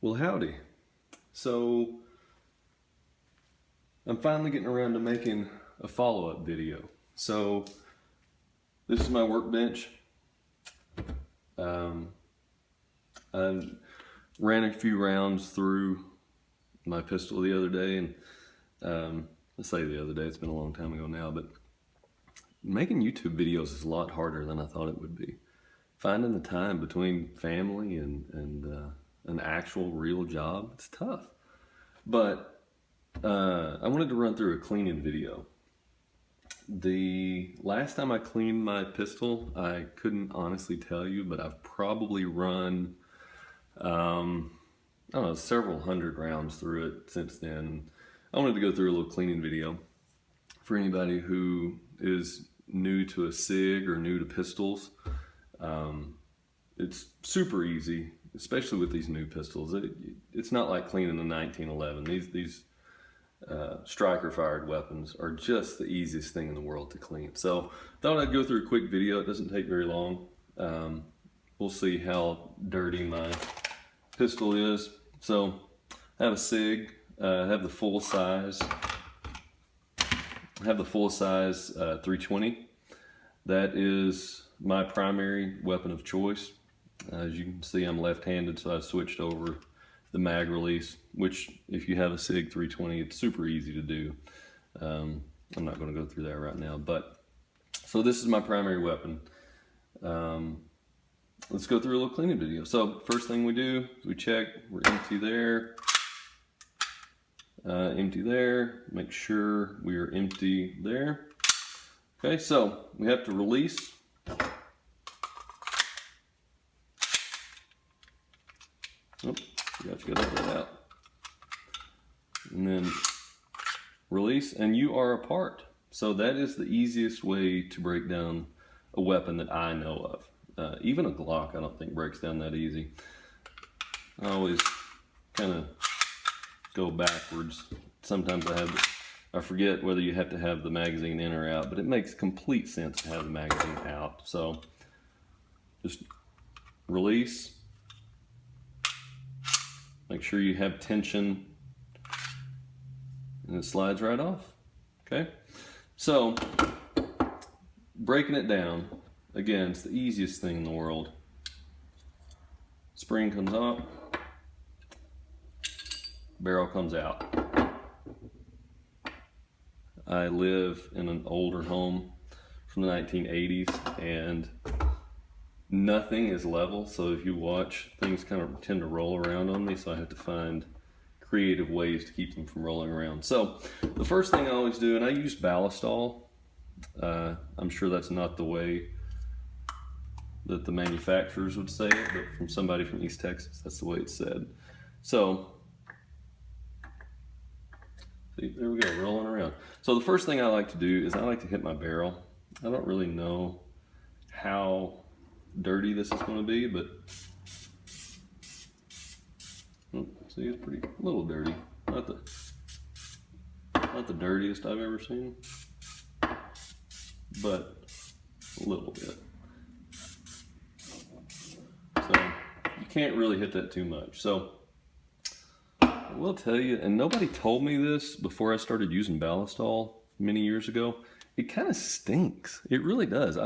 Well, howdy. So I'm finally getting around to making a follow-up video. So this is my workbench. I ran a few rounds through my pistol the other day, and let's say the other day, it's been a long time ago now, but making YouTube videos is a lot harder than I thought it would be. Finding the time between family and an actual real job, it's tough. But I wanted to run through a cleaning video. The last time I cleaned my pistol, I couldn't honestly tell you, but I've probably run, I don't know, several hundred rounds through it since then. I wanted to go through a little cleaning video for anybody who is new to a Sig or new to pistols. It's super easy, especially with these new pistols. It's not like cleaning a 1911. These striker fired weapons are just the easiest thing in the world to clean. So thought I'd go through a quick video. It doesn't take very long. We'll see how dirty my pistol is. So I have a Sig. I have the full size. I have the full size 320. That is my primary weapon of choice. As you can see, I'm left-handed, so I've switched over the mag release, which if you have a Sig 320, it's super easy to do. I'm not going to go through that right now, but so this is my primary weapon. Let's go through a little cleaning video. So first thing we do is we check, we're empty there, empty there, make sure we are empty there. Okay, so we have to release. Oh, forgot to get that out. And then release, and you are apart. So that is the easiest way to break down a weapon that I know of. Even a Glock I don't think breaks down that easy. I always kind of go backwards. Sometimes I forget whether you have to have the magazine in or out, but it makes complete sense to have the magazine out. So just release. Make sure you have tension, and it slides right off. Okay, so breaking it down, again, it's the easiest thing in the world. Spring comes up, barrel comes out. I live in an older home from the 1980s, and nothing is level, so if you watch, things kind of tend to roll around on me, so I have to find creative ways to keep them from rolling around. So the first thing I always do, and I use ballistol. I'm sure that's not the way that the manufacturers would say it, but from somebody from East Texas, that's the way it's said. So see, there we go, rolling around. So the first thing I like to do is I like to hit my barrel. I don't really know how dirty this is going to be, but see, it's pretty a little dirty. Not the dirtiest I've ever seen, but a little bit. So you can't really hit that too much. So I will tell you, and nobody told me this before I started using ballistol many years ago, it kind of stinks. It really does.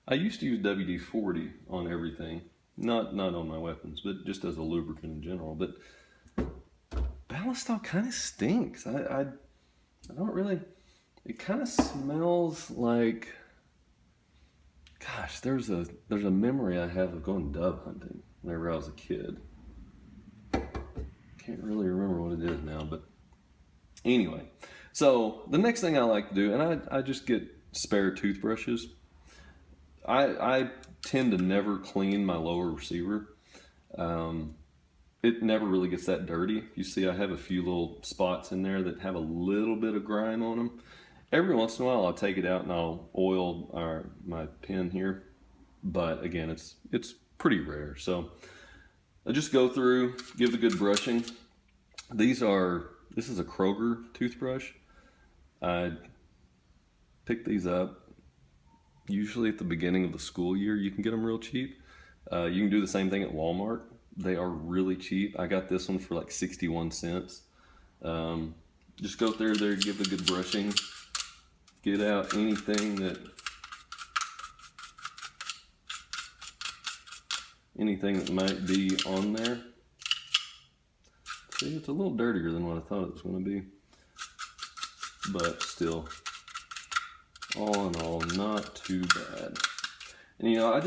I used to use WD-40 on everything, not on my weapons, but just as a lubricant in general. But ballistol kind of stinks. I don't really. It kind of smells like. Gosh, there's a memory I have of going dove hunting whenever I was a kid. Can't really remember what it is now, but anyway. So the next thing I like to do, and I just get spare toothbrushes. I tend to never clean my lower receiver. It never really gets that dirty. You see, I have a few little spots in there that have a little bit of grime on them. Every once in a while, I'll take it out and I'll oil my pin here. But again, it's pretty rare. So I just go through, give it a good brushing. This is a Kroger toothbrush. I pick these up usually at the beginning of the school year. You can get them real cheap. You can do the same thing at Walmart. They are really cheap. I got this one for like 61 cents. Just go through there, give it a good brushing, get out anything that might be on there. See, it's a little dirtier than what I thought it was going to be, but still, all in all, not too bad. And you know,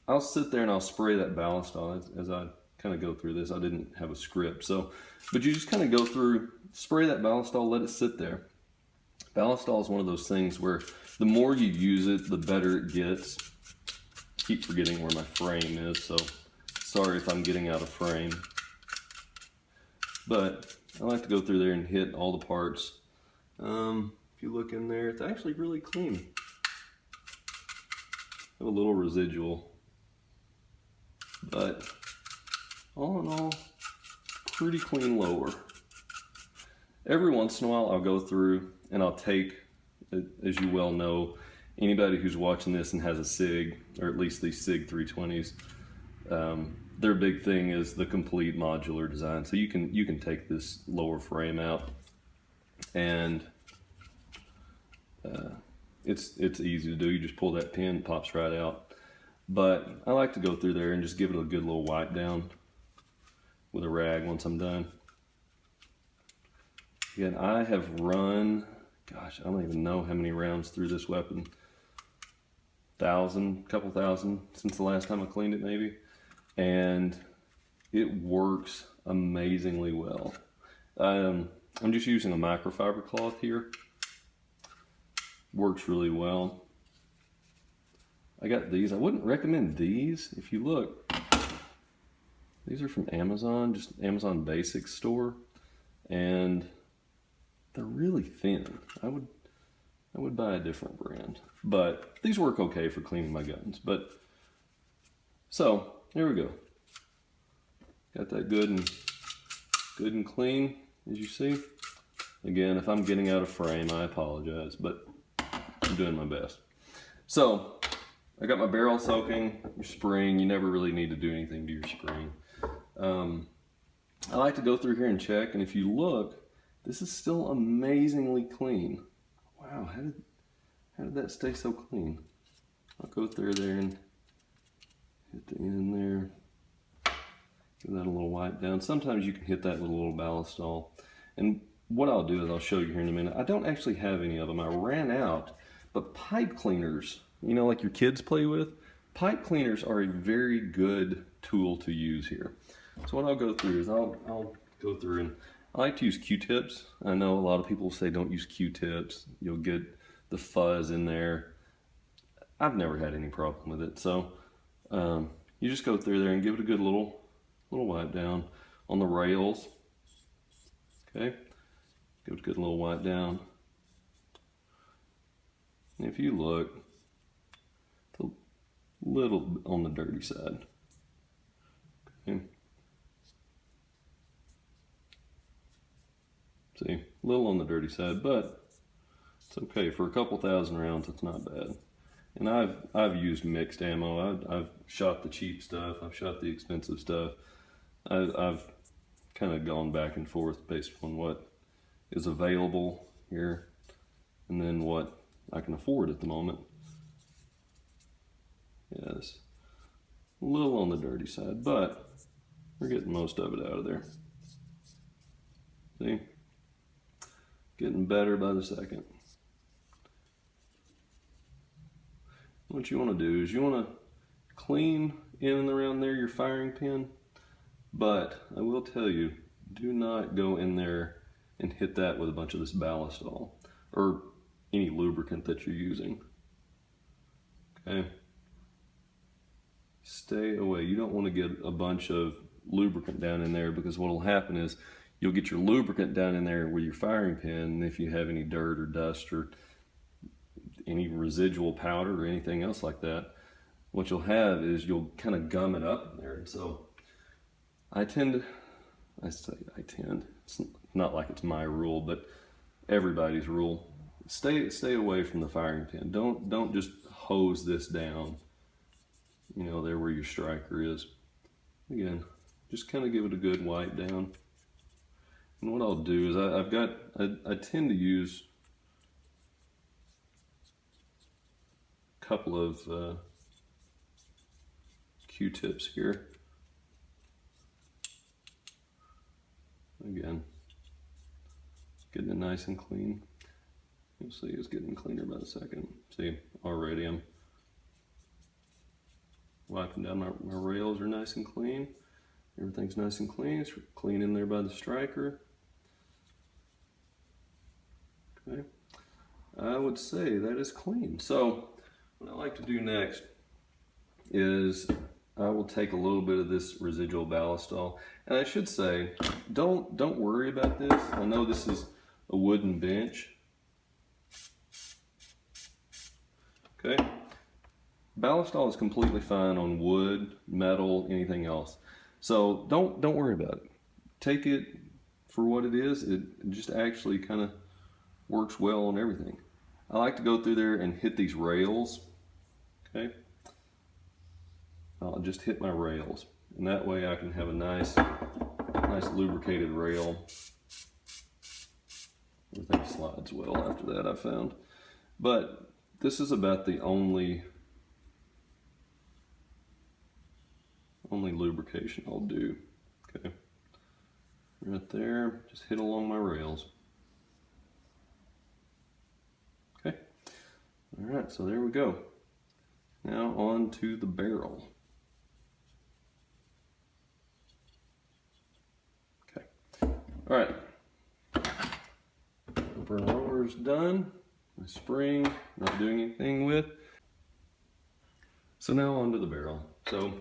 I'll sit there and I'll spray that ballistol as I kind of go through this. I didn't have a script, but you just kind of go through, spray that ballistol, let it sit there. Ballistol is one of those things where the more you use it, the better it gets. Keep forgetting where my frame is, so sorry if I'm getting out of frame. But I like to go through there and hit all the parts. If you look in there, it's actually really clean. Have a little residual, but all in all, pretty clean lower. Every once in a while I'll go through and I'll take, as you well know, anybody who's watching this and has a Sig, or at least these Sig 320s, their big thing is the complete modular design. So you can take this lower frame out, and it's easy to do. You just pull that pin, it pops right out. But I like to go through there and just give it a good little wipe down with a rag once I'm done. Again, I have run, gosh, I don't even know how many rounds through this weapon. Couple thousand since the last time I cleaned it maybe. And it works amazingly well. I'm just using a microfiber cloth here. Works really well. I got these. I wouldn't recommend these. If you look, these are from Amazon, just Amazon Basics store, and they're really thin. I would buy a different brand, but these work okay for cleaning my guns. But so here we go. Got that good and clean, as you see. Again, if I'm getting out of frame, I apologize, but I'm doing my best. So I got my barrel soaking, your spring. You never really need to do anything to your spring. I like to go through here and check, and if you look, this is still amazingly clean. Wow, how did that stay so clean? I'll go through there and hit the end there. Give that a little wipe down. Sometimes you can hit that with a little ballistol. And what I'll do is I'll show you here in a minute. I don't actually have any of them. I ran out, but pipe cleaners, you know, like your kids play with, pipe cleaners are a very good tool to use here. So what I'll go through is I'll go through and I like to use Q-tips. I know a lot of people say don't use Q-tips. You'll get the fuzz in there. I've never had any problem with it. So you just go through there and give it a good little wipe down on the rails. Okay, give it a good little wipe down. And if you look, it's a little on the dirty side. Okay. See, a little on the dirty side, but it's okay. For a couple thousand rounds, it's not bad. And I've used mixed ammo. I've shot the cheap stuff. I've shot the expensive stuff. I've kind of gone back and forth based on what is available here and then what I can afford at the moment. Yes, a little on the dirty side, but we're getting most of it out of there. See? Getting better by the second. What you want to do is you want to clean in and around there your firing pin, but I will tell you, do not go in there and hit that with a bunch of this ballistol or any lubricant that you're using. Okay? Stay away. You don't want to get a bunch of lubricant down in there, because what will happen is you'll get your lubricant down in there with your firing pin, and if you have any dirt or dust or any residual powder or anything else like that, what you'll have is you'll kind of gum it up in there. And so it's not like it's my rule, but everybody's rule. Stay away from the firing pin. Don't just hose this down, you know, there where your striker is. Again, just kind of give it a good wipe down. And what I'll do is I tend to use a couple of Q-tips here. Again, getting it nice and clean. You'll see it's getting cleaner by the second. See, already I'm wiping down. My rails are nice and clean. Everything's nice and clean. It's clean in there by the striker. Okay, I would say that is clean. So what I like to do next is I will take a little bit of this residual ballastol, and I should say, don't worry about this. I know this is a wooden bench. Okay, ballastol is completely fine on wood, metal, anything else. So don't worry about it. Take it for what it is. It just actually kind of works well on everything. I like to go through there and hit these rails. Okay, I'll just hit my rails, and that way I can have a nice lubricated rail. Everything slides well after that, I found. But this is about the only lubrication I'll do. Okay, right there, just hit along my rails. Okay, all right, so there we go. Now on to the barrel. Okay, all right, upper and lower is done. My spring, not doing anything with. So now onto the barrel. So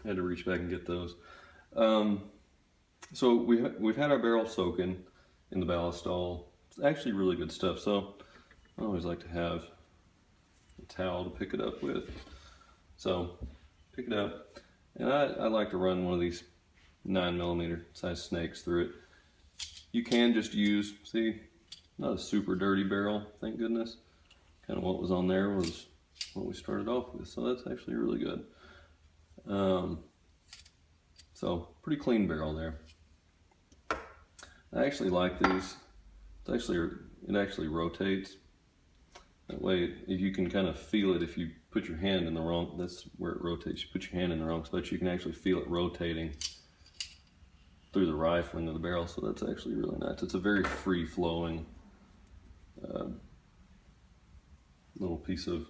I had to reach back and get those. So we've had our barrel soaking in the ballastol. It's actually really good stuff. So I always like to have a towel to pick it up with. So pick it up, and I like to run one of these 9mm size snakes through it. You can just use, see, not a super dirty barrel, thank goodness. Kind of what was on there was what we started off with, so that's actually really good. So pretty clean barrel there. I actually like these. It actually rotates. That way you can kind of feel it if you put your hand in the wrong, that's where it rotates. You put your hand in the wrong spot, you can actually feel it rotating through the rifling of the barrel, so that's actually really nice. It's a very free-flowing little piece of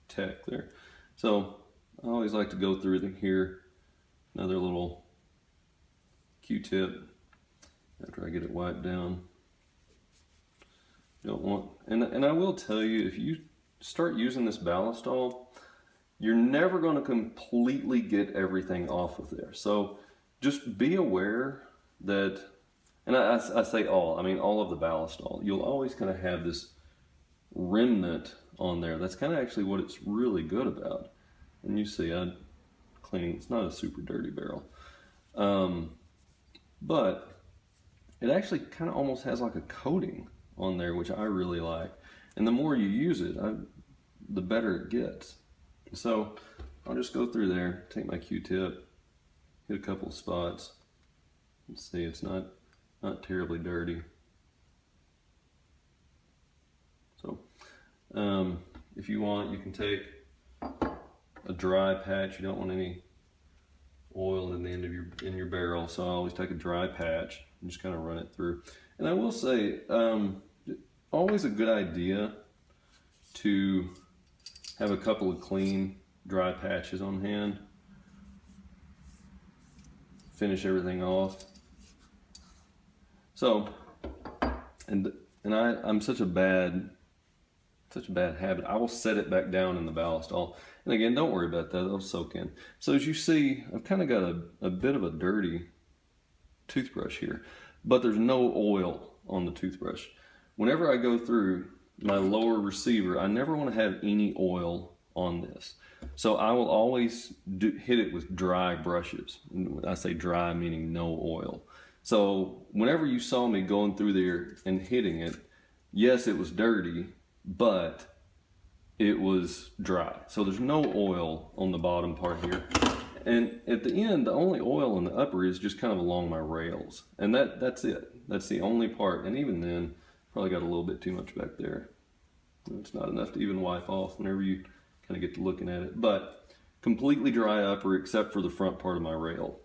tech there. So I always like to go through here, another little Q-tip after I get it wiped down. You don't want, and I will tell you, if you start using this ballastol, you're never going to completely get everything off of there. So just be aware that, and I say all, I mean all of the ballastol, you'll always kind of have this remnant on there. That's kind of actually what it's really good about. And you see, I'm cleaning, it's not a super dirty barrel. But it actually kind of almost has like a coating on there, which I really like. And the more you use it, the better it gets. So I'll just go through there, take my Q-tip, hit a couple of spots. Let's see, it's not terribly dirty. So if you want, you can take a dry patch. You don't want any oil in the end of your barrel, so I always take a dry patch and just kind of run it through. And I will say, always a good idea to have a couple of clean dry patches on hand. Finish everything off. So, and I'm such a bad habit. I will set it back down in the ballastol. And again, don't worry about that, it'll soak in. So as you see, I've kind of got a bit of a dirty toothbrush here, but there's no oil on the toothbrush. Whenever I go through my lower receiver, I never want to have any oil on this. So I will always hit it with dry brushes. I say dry meaning no oil. So whenever you saw me going through there and hitting it, yes, it was dirty, but it was dry. So there's no oil on the bottom part here. And at the end, the only oil in the upper is just kind of along my rails. And that's it. That's the only part. And even then, probably got a little bit too much back there. It's not enough to even wipe off whenever you kind of get to looking at it. But completely dry upper except for the front part of my rail.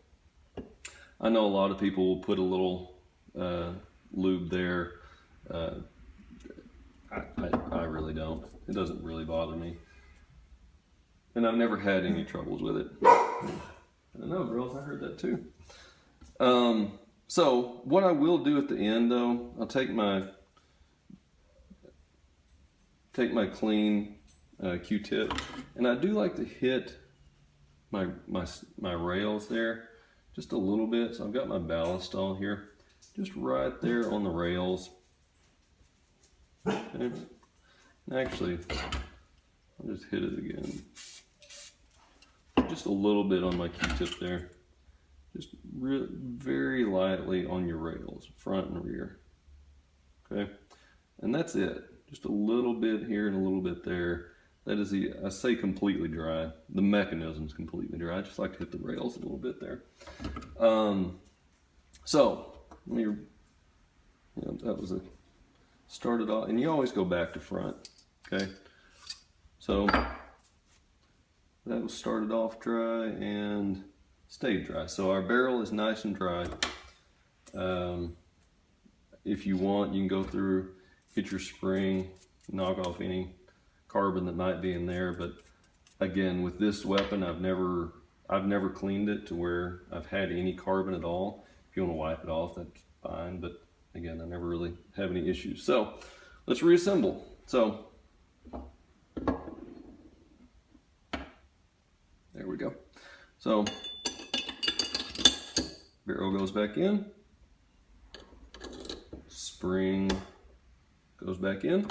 I know a lot of people will put a little lube there. I really don't. It doesn't really bother me. And I've never had any troubles with it. I don't know, girls, I heard that too. So what I will do at the end though, I'll take my clean Q-tip, and I do like to hit my rails there just a little bit. So I've got my ballast all here, just right there on the rails. Okay. Actually, I'll just hit it again. Just a little bit on my Q-tip there. Just very lightly on your rails, front and rear. Okay, and that's it. Just a little bit here and a little bit there. That is I say completely dry. The mechanism's completely dry. I just like to hit the rails a little bit there. So, that was it. Started off, and you always go back to front. Okay, so that was started off dry and stayed dry. So our barrel is nice and dry. If you want, you can go through, hit your spring, knock off any carbon that might be in there. But again, with this weapon, I've never cleaned it to where I've had any carbon at all. If you want to wipe it off, that's fine. But again, I never really have any issues. So let's reassemble. So there we go. So barrel goes back in, spring goes back in,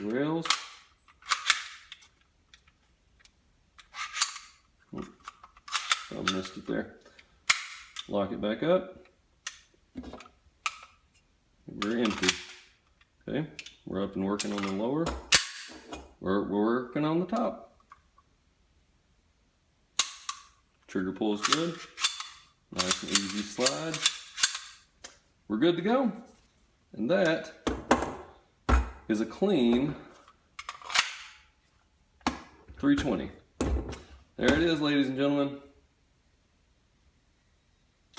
rails, I missed it there, lock it back up, we're empty. Okay, we're up and working on the lower. We're working on the top. Trigger pull is good. Nice and easy slide. We're good to go. And that is a clean 320. There it is, ladies and gentlemen.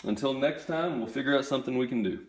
Until next time, we'll figure out something we can do.